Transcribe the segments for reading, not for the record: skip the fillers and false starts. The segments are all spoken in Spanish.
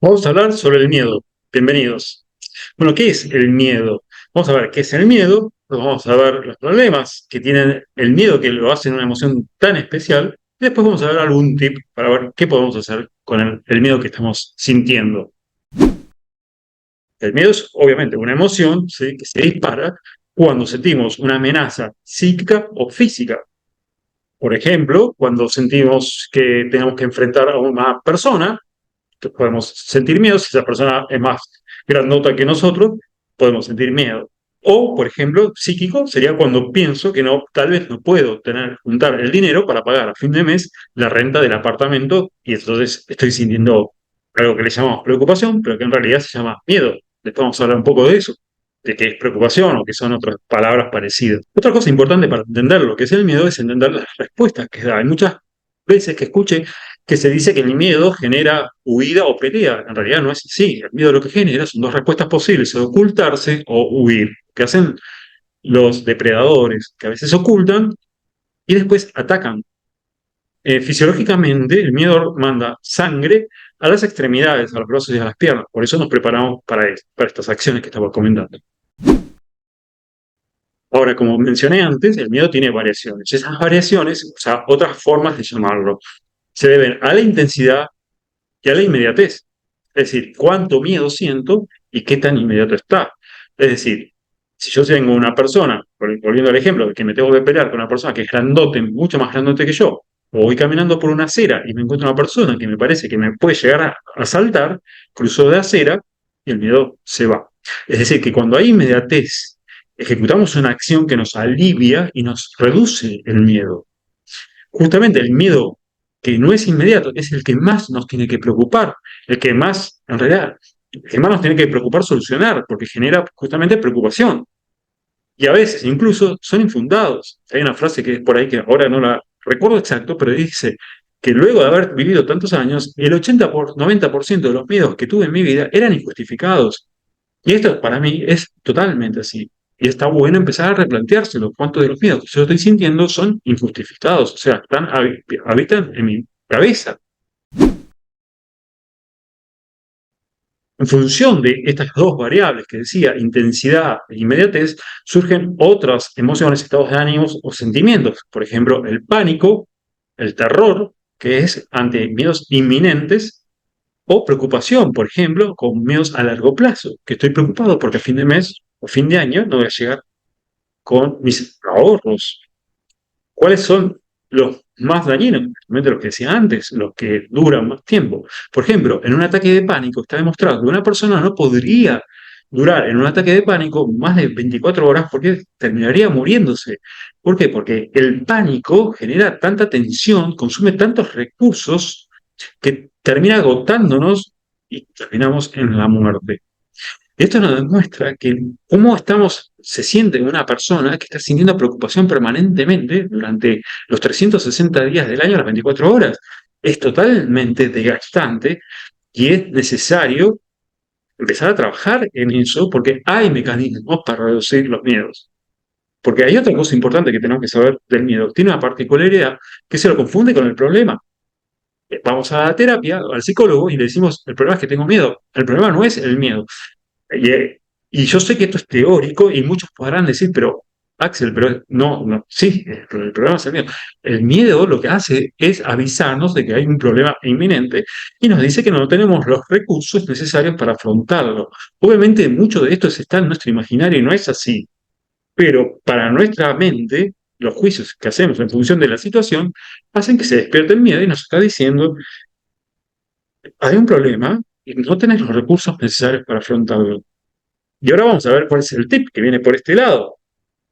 Vamos a hablar sobre el miedo. Bienvenidos. Bueno, ¿qué es el miedo? Vamos a ver qué es el miedo, vamos a ver los problemas que tiene el miedo que lo hace una emoción tan especial, y después vamos a ver algún tip para ver qué podemos hacer con el miedo que estamos sintiendo. El miedo es obviamente una emoción, ¿sí?, que se dispara cuando sentimos una amenaza psíquica o física. Por ejemplo, cuando sentimos que tenemos que enfrentar a una persona, podemos sentir miedo. Si esa persona es más grandota que nosotros, podemos sentir miedo. O, por ejemplo, psíquico sería cuando pienso que no, tal vez no puedo juntar el dinero para pagar a fin de mes la renta del apartamento y entonces estoy sintiendo algo que le llamamos preocupación, pero que en realidad se llama miedo. Después vamos a hablar un poco de eso, de qué es preocupación o qué son otras palabras parecidas. Otra cosa importante para entender lo que es el miedo es entender las respuestas que da. Hay muchas veces que escuché que se dice que el miedo genera huida o pelea. En realidad no es así. El miedo lo que genera son dos respuestas posibles: ocultarse o huir, que hacen los depredadores, que a veces ocultan y después atacan. Fisiológicamente, el miedo manda sangre a las extremidades, a los brazos y a las piernas. Por eso nos preparamos para estas acciones que estaba comentando. Ahora, como mencioné antes, el miedo tiene variaciones. Esas variaciones, o sea, otras formas de llamarlo, se deben a la intensidad y a la inmediatez. Es decir, cuánto miedo siento y qué tan inmediato está. Es decir, si yo tengo una persona, volviendo al ejemplo de que me tengo que pelear con una persona que es grandote, mucho más grandote que yo, o voy caminando por una acera y me encuentro una persona que me parece que me puede llegar a saltar, cruzo de acera y el miedo se va. Es decir, que cuando hay inmediatez, ejecutamos una acción que nos alivia y nos reduce el miedo. Justamente el miedo que no es inmediato es el que más nos tiene que preocupar, el que más, en realidad, el que más nos tiene que preocupar solucionar, porque genera justamente preocupación. Y a veces incluso son infundados. Hay una frase que es por ahí que ahora no la recuerdo exacto, pero dice que luego de haber vivido tantos años, el 90% de los miedos que tuve en mi vida eran injustificados. Y esto para mí es totalmente así. Y está bueno empezar a replanteárselo. ¿Cuántos de los miedos que yo estoy sintiendo son injustificados? O sea, habitan en mi cabeza. En función de estas dos variables que decía, intensidad e inmediatez, surgen otras emociones, estados de ánimos o sentimientos. Por ejemplo, el pánico, el terror, que es ante miedos inminentes, o preocupación, por ejemplo, con miedos a largo plazo, que estoy preocupado porque a fin de mes o fin de año no voy a llegar con mis ahorros. ¿Cuáles son los más dañinos? Justamente los que decía antes, los que duran más tiempo. Por ejemplo, en un ataque de pánico está demostrado que una persona no podría durar en un ataque de pánico más de 24 horas porque terminaría muriéndose. ¿Por qué? Porque el pánico genera tanta tensión, consume tantos recursos que termina agotándonos y terminamos en la muerte. Esto nos demuestra que se siente una persona que está sintiendo preocupación permanentemente durante los 360 días del año, las 24 horas. Es totalmente desgastante y es necesario empezar a trabajar en eso porque hay mecanismos para reducir los miedos. Porque hay otra cosa importante que tenemos que saber del miedo. Tiene una particularidad que se lo confunde con el problema. Vamos a la terapia, al psicólogo, y le decimos, el problema es que tengo miedo. El problema no es el miedo. Y, y yo sé que esto es teórico y muchos podrán decir, pero Axel, pero no, no, sí, el problema es el miedo. El miedo lo que hace es avisarnos de que hay un problema inminente y nos dice que no tenemos los recursos necesarios para afrontarlo. Obviamente mucho de esto está en nuestro imaginario y no es así, pero para nuestra mente, los juicios que hacemos en función de la situación hacen que se despierte el miedo y nos está diciendo, hay un problema y no tenés los recursos necesarios para afrontarlo. Y ahora vamos a ver cuál es el tip que viene por este lado.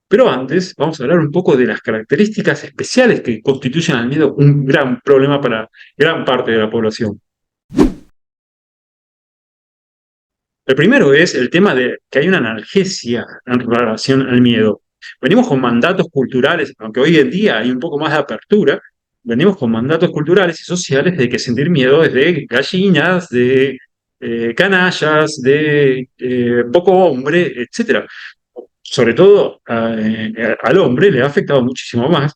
Pero antes vamos a hablar un poco de las características especiales que constituyen al miedo un gran problema para gran parte de la población. El primero es el tema de que hay una analgesia en relación al miedo. Venimos con mandatos culturales, aunque hoy en día hay un poco más de apertura, venimos con mandatos culturales y sociales de que sentir miedo es de gallinas, de canallas, de poco hombre, etcétera. Sobre todo al hombre le ha afectado muchísimo más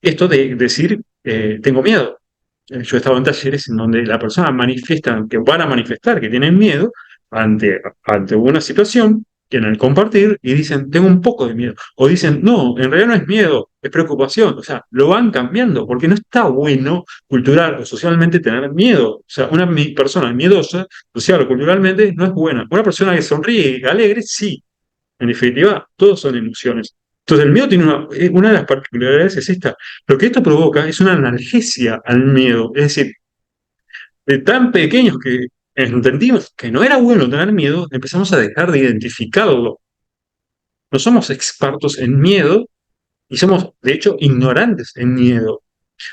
esto de decir tengo miedo. yo he estado en talleres en donde la persona manifiesta, que van a manifestar que tienen miedo ante una situación, que en el compartir, y dicen, tengo un poco de miedo. O dicen, no, en realidad no es miedo, es preocupación. O sea, lo van cambiando, porque no está bueno cultural o socialmente tener miedo. O sea, una persona miedosa, social o culturalmente, no es buena. Una persona que sonríe y alegre, sí. En definitiva, todos son emociones. Entonces, el miedo tiene una de las particularidades es esta. Lo que esto provoca es una analgesia al miedo. Es decir, de tan pequeños que entendimos que no era bueno tener miedo, empezamos a dejar de identificarlo. No somos expertos en miedo y somos, de hecho, ignorantes en miedo.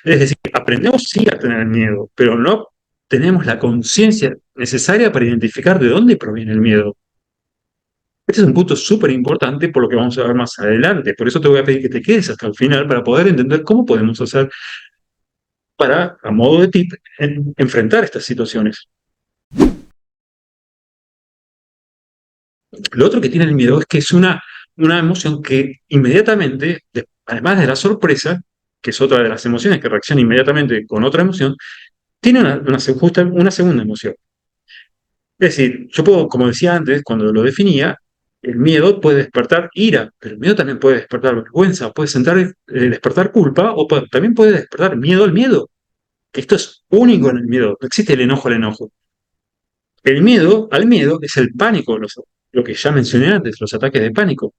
Es decir, aprendemos sí a tener miedo, pero no tenemos la conciencia necesaria para identificar de dónde proviene el miedo. Este es un punto súper importante por lo que vamos a ver más adelante. Por eso te voy a pedir que te quedes hasta el final para poder entender cómo podemos hacer para, a modo de tip, enfrentar estas situaciones. Lo otro que tiene el miedo es que es una emoción que inmediatamente, además de la sorpresa, que es otra de las emociones que reacciona inmediatamente con otra emoción, tiene una segunda emoción. Es decir, yo puedo, como decía antes, cuando lo definía, el miedo puede despertar ira, pero el miedo también puede despertar vergüenza, puede despertar culpa o también puede despertar miedo al miedo, que esto es único en el miedo, no existe el enojo al enojo. El miedo al miedo es el pánico, lo que ya mencioné antes, los ataques de pánico.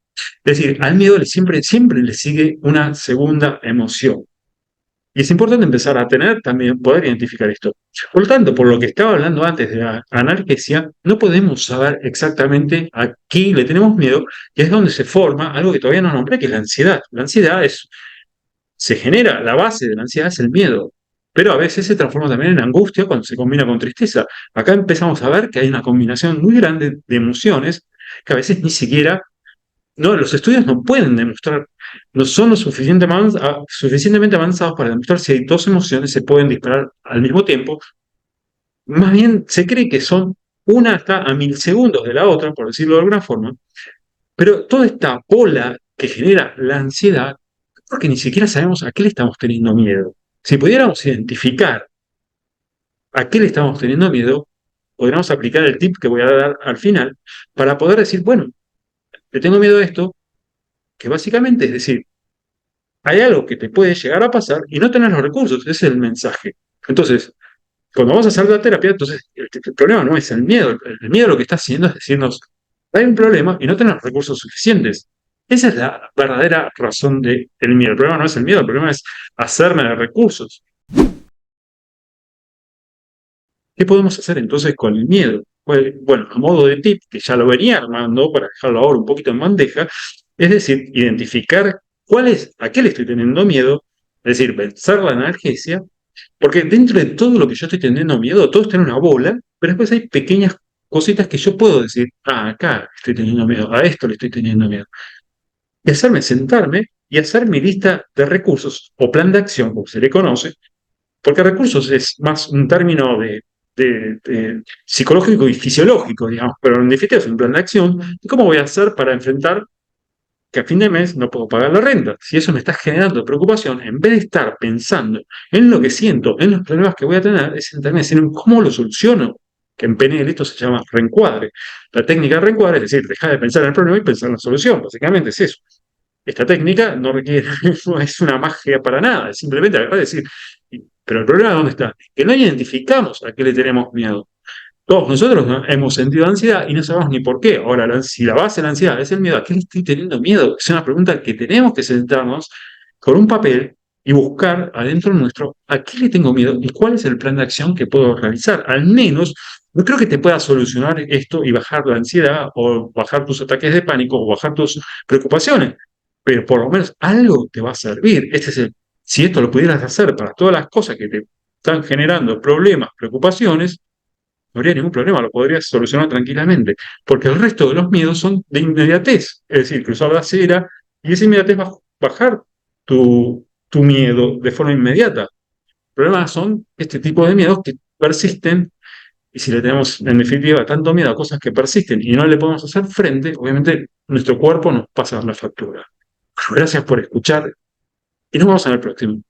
Es decir, al miedo siempre le sigue una segunda emoción. Y es importante empezar a también poder identificar esto. Por lo tanto, por lo que estaba hablando antes de la analgesia, no podemos saber exactamente a qué le tenemos miedo, y es donde se forma algo que todavía no nombré, que es la ansiedad. La ansiedad se genera, la base de la ansiedad es el miedo, pero a veces se transforma también en angustia cuando se combina con tristeza. Acá empezamos a ver que hay una combinación muy grande de emociones que a veces ni siquiera no, los estudios no pueden demostrar, no son suficientemente avanzados para demostrar si hay dos emociones se pueden disparar al mismo tiempo. Más bien se cree que una está a milisegundos de la otra, por decirlo de alguna forma, pero toda esta bola que genera la ansiedad, porque ni siquiera sabemos a qué le estamos teniendo miedo. Si pudiéramos identificar a qué le estamos teniendo miedo, podríamos aplicar el tip que voy a dar al final para poder decir, bueno, le tengo miedo a esto, que básicamente es decir, hay algo que te puede llegar a pasar y no tener los recursos, ese es el mensaje. Entonces, cuando vamos a hacer la terapia, entonces el problema no es el miedo, el miedo lo que está haciendo es decirnos, hay un problema y no tenemos los recursos suficientes. Esa es la verdadera razón del miedo. El problema no es el miedo, el problema es hacerme de recursos. ¿Qué podemos hacer entonces con el miedo? Pues, bueno, a modo de tip, que ya lo venía armando para dejarlo ahora un poquito en bandeja, es decir, identificar a qué le estoy teniendo miedo, es decir, vencer la analgesia, porque dentro de todo lo que yo estoy teniendo miedo, todo está en una bola, pero después hay pequeñas cositas que yo puedo decir, acá estoy teniendo miedo, a esto le estoy teniendo miedo. Y sentarme y hacer mi lista de recursos o plan de acción, como se le conoce, porque recursos es más un término de psicológico y fisiológico, digamos, pero en definitiva es un plan de acción. ¿Y cómo voy a hacer para enfrentar que a fin de mes no puedo pagar la renta? Si eso me está generando preocupación, en vez de estar pensando en lo que siento, en los problemas que voy a tener, es sentarme a decir cómo lo soluciono. Que en PNL esto se llama reencuadre. La técnica de reencuadre es decir, dejar de pensar en el problema y pensar en la solución. Básicamente es eso. Esta técnica no requiere, no es una magia para nada, es simplemente agarrar y decir, pero el problema ¿dónde está? Que no identificamos a qué le tenemos miedo. Todos nosotros, ¿no?, hemos sentido ansiedad y no sabemos ni por qué. Ahora, si la base de la ansiedad es el miedo, ¿a qué le estoy teniendo miedo? Es una pregunta que tenemos que sentarnos con un papel y buscar adentro nuestro a qué le tengo miedo y cuál es el plan de acción que puedo realizar. Al menos, no creo que te pueda solucionar esto y bajar la ansiedad o bajar tus ataques de pánico o bajar tus preocupaciones, pero por lo menos algo te va a servir. Si esto lo pudieras hacer para todas las cosas que te están generando problemas, preocupaciones, no habría ningún problema, lo podrías solucionar tranquilamente, porque el resto de los miedos son de inmediatez, es decir, cruzar la acera y esa inmediatez va a bajar tu miedo de forma inmediata. El problema son este tipo de miedos que persisten y si le tenemos en definitiva tanto miedo a cosas que persisten y no le podemos hacer frente, obviamente nuestro cuerpo nos pasa la factura. Gracias por escuchar y nos vemos en el próximo.